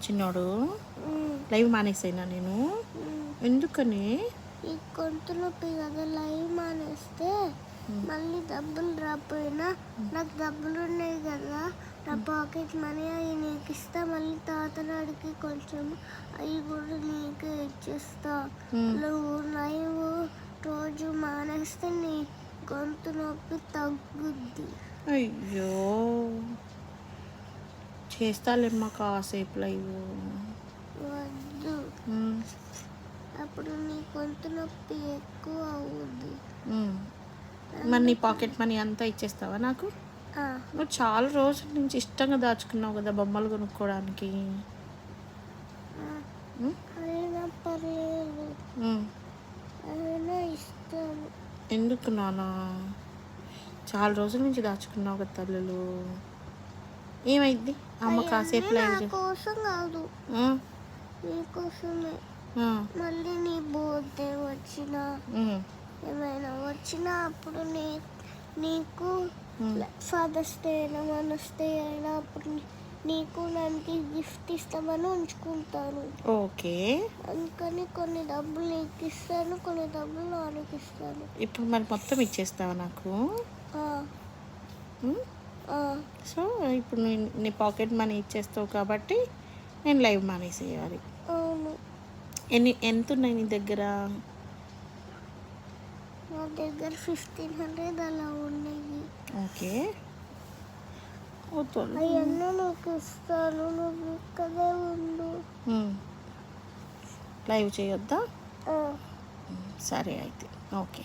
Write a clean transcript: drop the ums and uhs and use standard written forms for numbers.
చిన్నోడు లైవ్ మానేసైనా నేను ఎందుకని ఈ గొంతు నొప్పి కదా లైవ్ మానేస్తే మళ్ళీ డబ్బులు రాపోయినా నాకు డబ్బులు ఉన్నాయి కదా నా పాకెట్ మనీ అవి నీకు ఇస్తా మళ్ళీ తాతనాడికి కొంచెం అవి కూడా నీకే ఇచ్చేస్తా నువ్వు లైవ్ రోజు మానేస్తే నీ గొంతు నొప్పి తగ్గుద్ది. అయ్యో చేస్తాలేమ్మా కాసేపు లైవ్. వద్దు, అప్పుడు నీ గొంతు నొప్పి ఎక్కువ అవుద్ది. మరి నీ పాకెట్ మనీ అంతా ఇచ్చేస్తావా నాకు? నువ్వు చాలా రోజుల నుంచి ఇష్టంగా దాచుకున్నావు కదా బొమ్మలు కొనుక్కోవడానికి. అయినా పర్లేదు, అయినా ఇస్తాను. ఎందుకు నాన్న చాలా రోజుల నుంచి దాచుకున్నావు కదా తల్లులు. ఏమైంది అమ్మ కాసేపు లైవ్ కోసం కాదు, నీకోసమే. మళ్ళీ నీ బర్త్డే వచ్చినా ఏమైనా వచ్చినా అప్పుడు నీకు ఫాదర్స్ డే అయినా మనస్ డే అయినా అప్పుడు నీకు దానికి గిఫ్ట్ ఇస్తామని ఉంచుకుంటాను. ఓకే, అందుకని కొన్ని డబ్బులు నీకు ఇస్తాను, కొన్ని డబ్బులు నాన్నకి ఇస్తాను. ఇప్పుడు మరి మొత్తం ఇచ్చేస్తావా నాకు? సో ఇప్పుడు నీ పాకెట్ మనీ ఇచ్చేస్తావు కాబట్టి నేను లైవ్ మానేసేయాలి. అవును. ఎంత ఉన్నాయి నీ దగ్గర? నా దగ్గర 1500 అలా ఉన్నాయి. ఓకే, అవన్నీ నీకు ఇస్తాను, నువ్వు ఇక్కడే ఉండు. లైవ్ చేయొద్దా? సరే అయితే ఓకే.